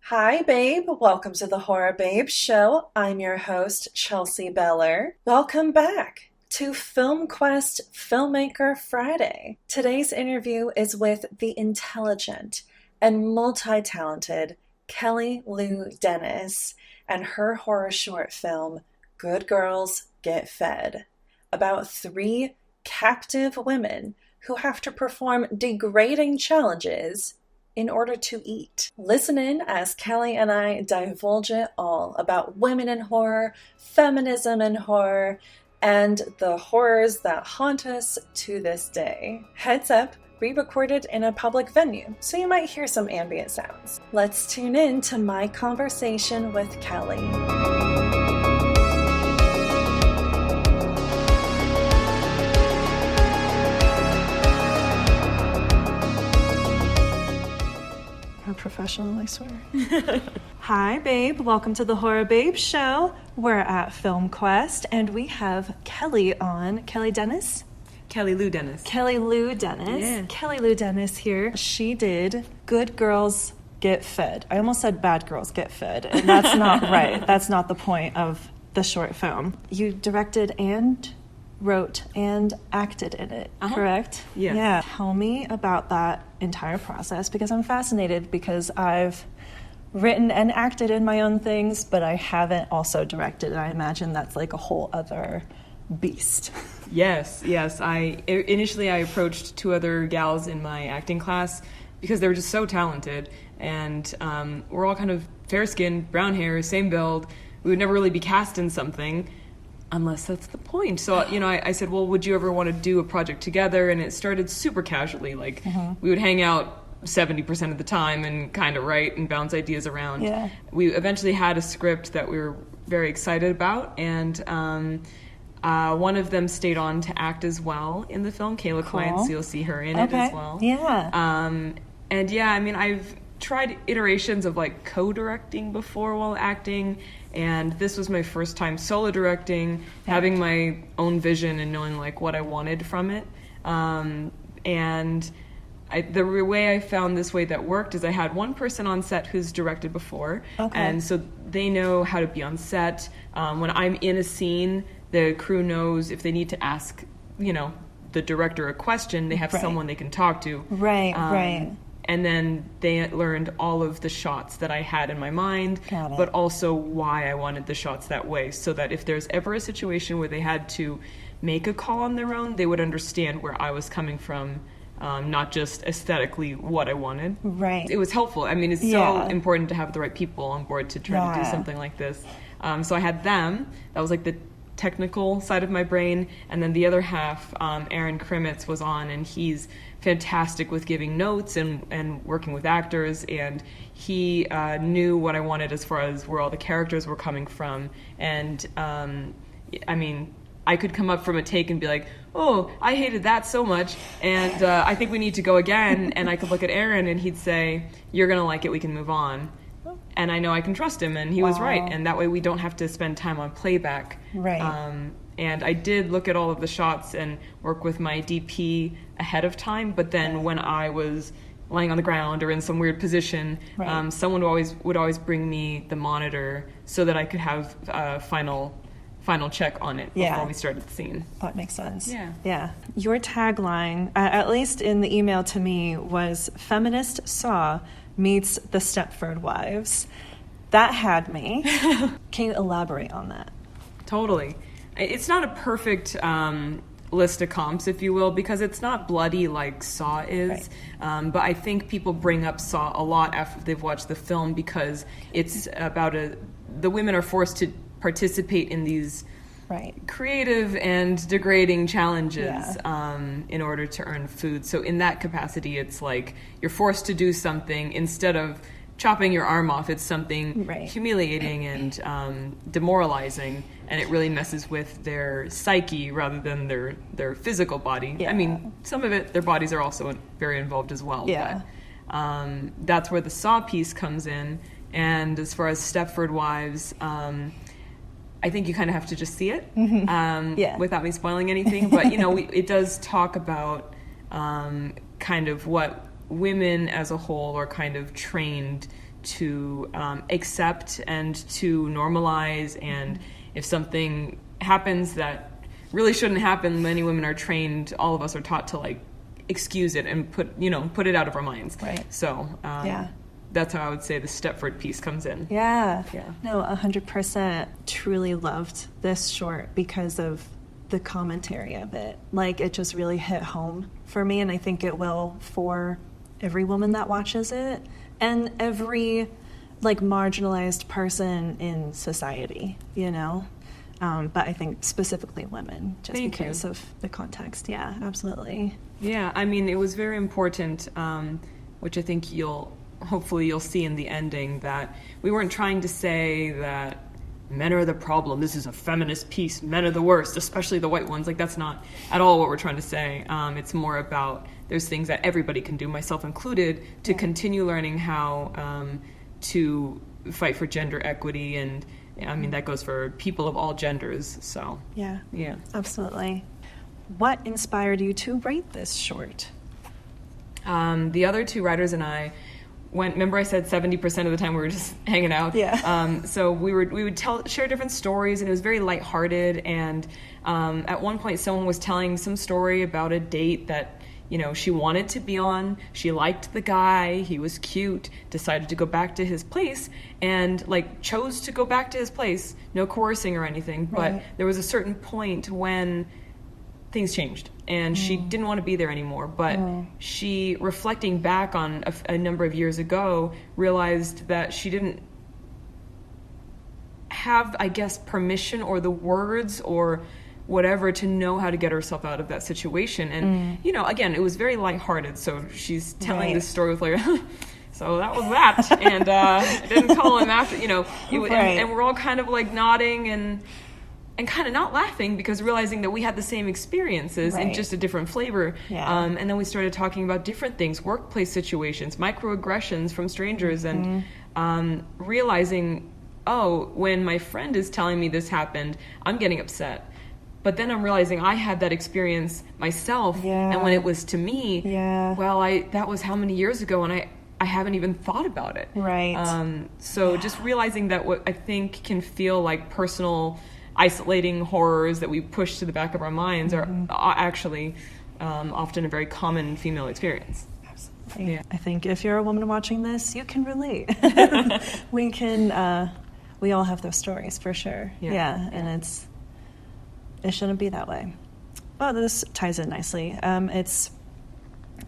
Hi, babe. Welcome to the Horror Babe Show. I'm your host, Chelsea Beller. Welcome back to FilmQuest Filmmaker Friday. Today's interview is with the intelligent and multi-talented Kelly Lou Dennis and her horror short film, Good Girls Get Fed, about three captive women who have to perform degrading challenges in order to eat. Listen in as Kelly and I divulge it all about women in horror, feminism in horror, and the horrors that haunt us to this day. Heads up, we recorded in a public venue, so you might hear some ambient sounds. Let's tune in to my conversation with Kelly. Professional, I swear. Hi, babe. Welcome to the Horror Babe Show. We're at FilmQuest, and we have Kelly on. Kelly Dennis? Kelly Lou Dennis. Kelly Lou Dennis. Yeah. Kelly Lou Dennis here. She did Good Girls Get Fed. I almost said Bad Girls Get Fed, and that's not right. That's not the point of the short film. You directed and wrote and acted in it, correct? Yes. Yeah. Tell me about that entire process, because I'm fascinated, because I've written and acted in my own things, but I haven't also directed, and I imagine that's like a whole other beast. Yes. Initially I approached two other gals in my acting class because they were just so talented, and we're all kind of fair-skinned, brown hair, same build. We would never really be cast in something unless that's the point. So, I said, well, would you ever want to do a project together? And it started super casually. Like, we would hang out 70% of the time and kind of write and bounce ideas around. Yeah. We eventually had a script that we were very excited about, and one of them stayed on to act as well in the film, Kayla Klein, so you'll see her in it as well. Yeah. And yeah, I've tried iterations of like co-directing before while acting, and this was my first time solo directing, having my own vision and knowing like what I wanted from it. And the way I found this way that worked is I had one person on set who's directed before, and so they know how to be on set. When I'm in a scene, the crew knows if they need to ask, the director a question, they have someone they can talk to. Right. And then they learned all of the shots that I had in my mind, but also why I wanted the shots that way, so that if there's ever a situation where they had to make a call on their own, they would understand where I was coming from, not just aesthetically what I wanted. Right. It was helpful. It's so important to have the right people on board to try to do something like this. So I had them. That was like the technical side of my brain, and then the other half, Aaron Krimitz was on, and he's fantastic with giving notes and working with actors, and he knew what I wanted as far as where all the characters were coming from. And I could come up from a take and be like, oh, I hated that so much, and I think we need to go again. And I could look at Aaron and he'd say, you're gonna like it, we can move on. And I know I can trust him, and he was right, and that way we don't have to spend time on playback. Right. And I did look at all of the shots and work with my DP ahead of time, but then when I was lying on the ground or in some weird position, someone would always bring me the monitor so that I could have a final check on it before we started the scene. That makes sense. Yeah. Your tagline, at least in the email to me, was Feminist Saw meets the Stepford Wives. That had me. Can you elaborate on that? Totally. It's not a perfect list of comps, if you will, because it's not bloody like Saw is. But I think people bring up Saw a lot after they've watched the film, because it's about the women are forced to participate in these creative and degrading challenges in order to earn food. So in that capacity, it's like you're forced to do something. Instead of chopping your arm off, it's something humiliating and demoralizing, and it really messes with their psyche rather than their physical body. Some of it, their bodies are also very involved as well. But that's where the Saw piece comes in. And as far as Stepford Wives, I think you kind of have to just see it without me spoiling anything. But, it does talk about kind of what women as a whole are kind of trained to accept and to normalize. And if something happens that really shouldn't happen, many women are trained, all of us are taught to like excuse it and put it out of our minds. Right. So that's how I would say the Stepford piece comes in. Yeah. Yeah. No, 100% truly loved this short because of the commentary of it. Like, it just really hit home for me, and I think it will for every woman that watches it and every like marginalized person in society, but I think specifically women, just because of the context. Yeah, absolutely. Yeah, I mean, it was very important, which I think hopefully you'll see in the ending, that we weren't trying to say that men are the problem, this is a feminist piece, men are the worst, especially the white ones. Like, that's not at all what we're trying to say. It's more about there's things that everybody can do, myself included, to continue learning how to fight for gender equity. And I mean, that goes for people of all genders. So yeah, absolutely. What inspired you to write this short? The other two writers and I remember I said 70% of the time we were just hanging out. Yeah. So we would share different stories, and it was very lighthearted. And at one point, someone was telling some story about a date that she wanted to be on. She liked the guy. He was cute. Decided to go back to his place, and chose to go back to his place. No coercing or anything. But there was a certain point when things changed, and she didn't want to be there anymore. But she, reflecting back on a number of years ago, realized that she didn't have, I guess, permission or the words or whatever to know how to get herself out of that situation. And again, it was very lighthearted. So she's telling this story with so that was that. And I didn't call him after, and we're all kind of nodding and kind of not laughing, because realizing that we had the same experiences in just a different flavor. And then we started talking about different things, workplace situations, microaggressions from strangers, and realizing, when my friend is telling me this happened, I'm getting upset. But then I'm realizing I had that experience myself, and when it was to me, that was how many years ago, and I haven't even thought about it. So just realizing that what I think can feel like personal, isolating horrors that we push to the back of our minds are actually often a very common female experience. Absolutely. Yeah. I think if you're a woman watching this, you can relate. We all have those stories for sure. And it shouldn't be that way. Well, this ties in nicely. I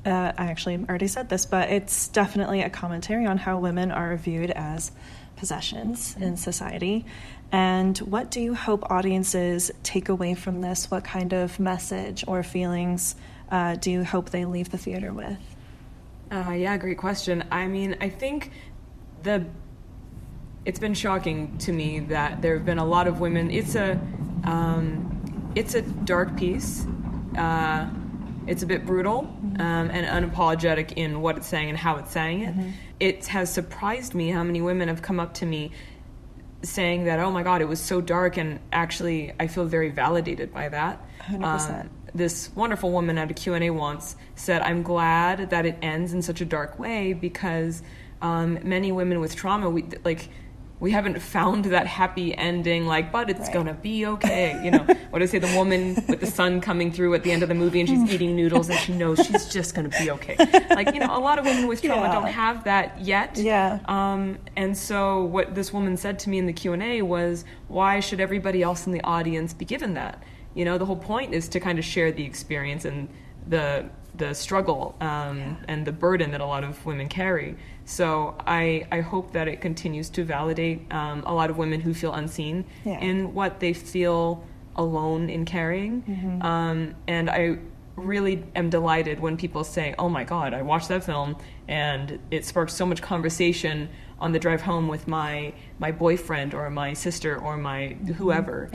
actually already said this, but it's definitely a commentary on how women are viewed as possessions in society. And what do you hope audiences take away from this? What kind of message or feelings do you hope they leave the theater with? Great question. I mean, I think it's been shocking to me that there have been a lot of women. It's a dark piece. It's a bit brutal and unapologetic in what it's saying and how it's saying it. It has surprised me how many women have come up to me saying that, oh my God, it was so dark, and actually I feel very validated by that. 100%. This wonderful woman at a Q&A once said, I'm glad that it ends in such a dark way, because many women with trauma, we haven't found that happy ending, but it's gonna be okay. What do I say? The woman with the sun coming through at the end of the movie, and she's eating noodles, and she knows she's just gonna be okay. A lot of women with trauma don't have that yet. And so what this woman said to me in the Q&A was, why should everybody else in the audience be given that? The whole point is to kind of share the experience and the struggle and the burden that a lot of women carry. So I hope that it continues to validate a lot of women who feel unseen in what they feel alone in carrying. And I really am delighted when people say, oh my God, I watched that film and it sparked so much conversation on the drive home with my boyfriend or my sister or my whoever.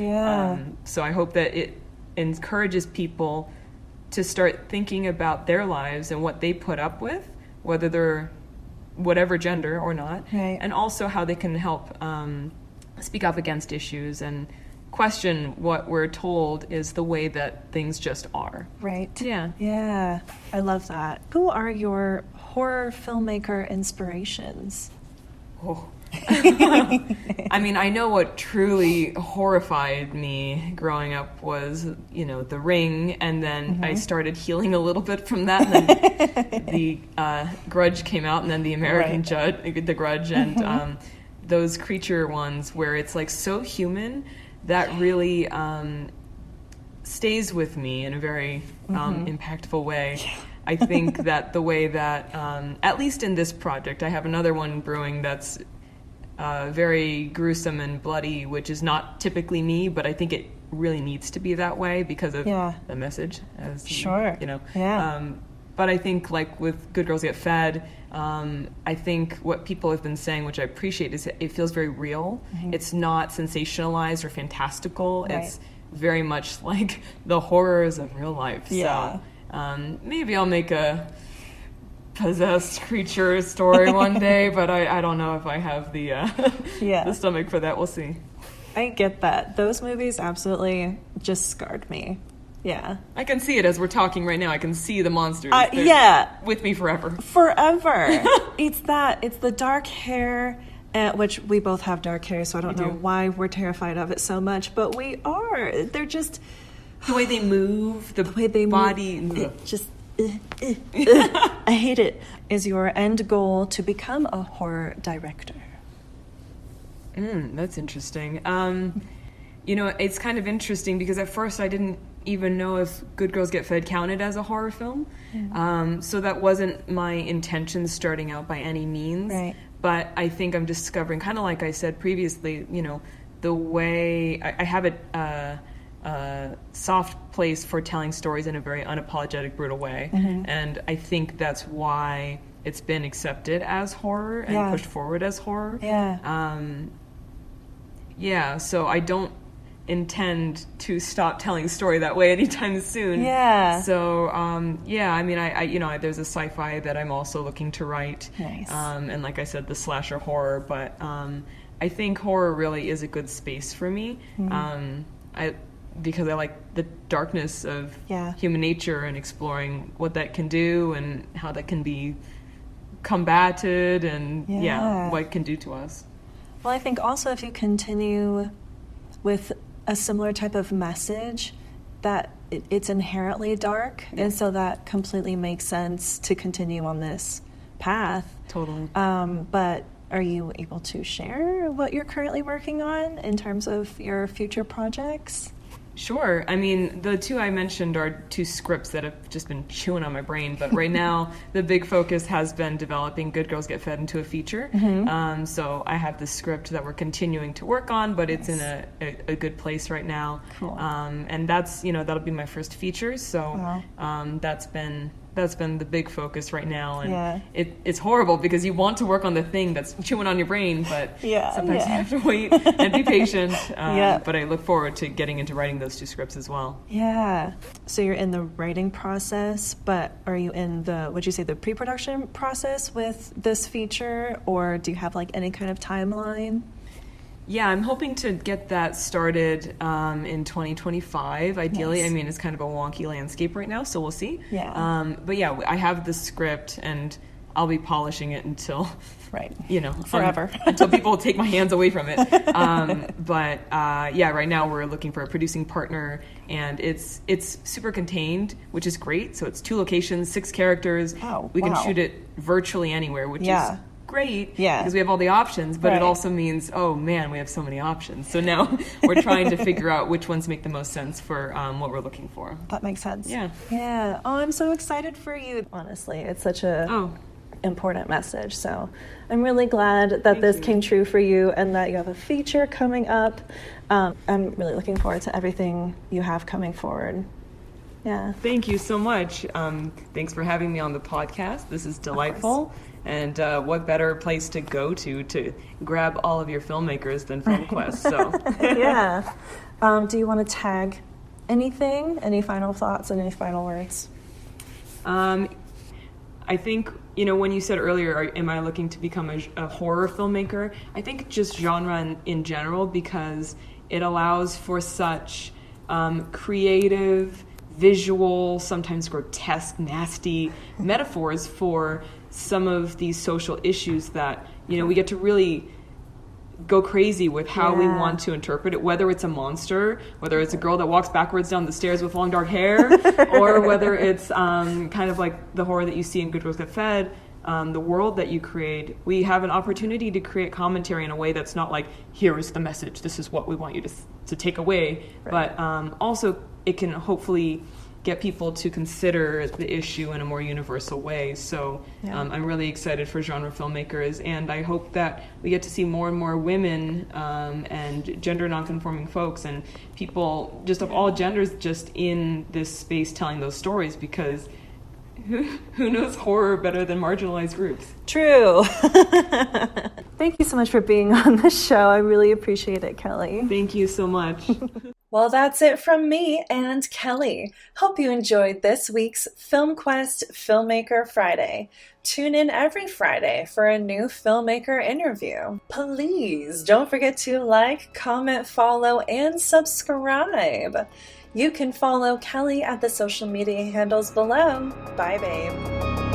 So I hope that it encourages people to start thinking about their lives and what they put up with, whether they're whatever gender or not, and also how they can help speak up against issues and question what we're told is the way that things just are. Yeah, I love that. Who are your horror filmmaker inspirations? Oh. I mean, I know what truly horrified me growing up was, The Ring, and then I started healing a little bit from that, and then the Grudge came out, and then the American The Grudge, and those creature ones where it's like so human that really stays with me in a very impactful way. I think that the way that, at least in this project, I have another one brewing that's very gruesome and bloody, which is not typically me, but I think it really needs to be that way because of the message. But I think, like with Good Girls Get Fed, I think what people have been saying, which I appreciate, is it feels very real. It's not sensationalized or fantastical. It's very much like the horrors of real life. So maybe I'll make a possessed creature story one day, but I don't know if I have the the stomach for that. We'll see. I get that. Those movies absolutely just scarred me. Yeah. I can see it as we're talking right now. I can see the monsters. With me forever. Forever. It's the dark hair, which we both have dark hair, so I don't know why we're terrified of it so much, but we are. They're just... The way they move, the way they body... Move, it just... I hate it. Is your end goal to become a horror director? That's interesting. It's kind of interesting because at first I didn't even know if Good Girls Get Fed counted as a horror film. So that wasn't my intention starting out by any means. Right. But I think I'm discovering, kind of like I said previously, the way I have a soft place for telling stories in a very unapologetic, brutal way. And I think that's why it's been accepted as horror and pushed forward as horror. So I don't intend to stop telling a story that way anytime soon. So, I mean, there's a sci-fi that I'm also looking to write. Nice. And like I said, the slasher horror, but I think horror really is a good space for me. Because I like the darkness of human nature and exploring what that can do and how that can be combated and what it can do to us. Well, I think also if you continue with a similar type of message, that it's inherently dark, and so that completely makes sense to continue on this path. Totally. But are you able to share what you're currently working on in terms of your future projects? Sure. I mean, the two I mentioned are two scripts that have just been chewing on my brain, but right now the big focus has been developing Good Girls Get Fed into a feature. So I have the script that we're continuing to work on, but it's in a good place right now. Cool. And that's, that'll be my first feature. So that's been the big focus right now, and it's horrible because you want to work on the thing that's chewing on your brain, but sometimes you have to wait and be patient. But I look forward to getting into writing those two scripts as well. So you're in the writing process, but are you in the pre-production process with this feature, or do you have like any kind of timeline? Yeah, I'm hoping to get that started in 2025, ideally. Nice. I mean, it's kind of a wonky landscape right now, so we'll see. But I have the script, and I'll be polishing it until... forever. Until people take my hands away from it. Right now we're looking for a producing partner, and it's super contained, which is great. So it's 2 locations, 6 characters. We can shoot it virtually anywhere, which is... great because we have all the options, but it also means, oh man, we have so many options. So now we're trying to figure out which ones make the most sense for what we're looking for. That makes sense. Oh, I'm so excited for you. Honestly, it's such a important message, so I'm really glad that this came true for you and that you have a feature coming up. I'm really looking forward to everything you have coming forward. Thank you so much. Thanks for having me on the podcast. This is delightful. And what better place to go to grab all of your filmmakers than FilmQuest? So do you want to tag anything? Any final thoughts and any final words? I think, when you said earlier, am I looking to become a horror filmmaker? I think just genre in general, because it allows for such creative, visual, sometimes grotesque, nasty metaphors for some of these social issues that we get to really go crazy with how we want to interpret it, whether it's a monster, whether it's a girl that walks backwards down the stairs with long dark hair, or whether it's kind of like the horror that you see in Good Girls Get Fed. The world that you create, we have an opportunity to create commentary in a way that's not like, here is the message, this is what we want you to take away, but also it can hopefully get people to consider the issue in a more universal way. So I'm really excited for genre filmmakers, and I hope that we get to see more and more women and gender nonconforming folks and people just of all genders just in this space telling those stories, because who knows horror better than marginalized groups? True. Thank you so much for being on the show. I really appreciate it, Kelly. Thank you so much. Well, that's it from me and Kelly. Hope you enjoyed this week's FilmQuest Filmmaker Friday. Tune in every Friday for a new filmmaker interview. Please don't forget to like, comment, follow, and subscribe. You can follow Kelly at the social media handles below. Bye, babe.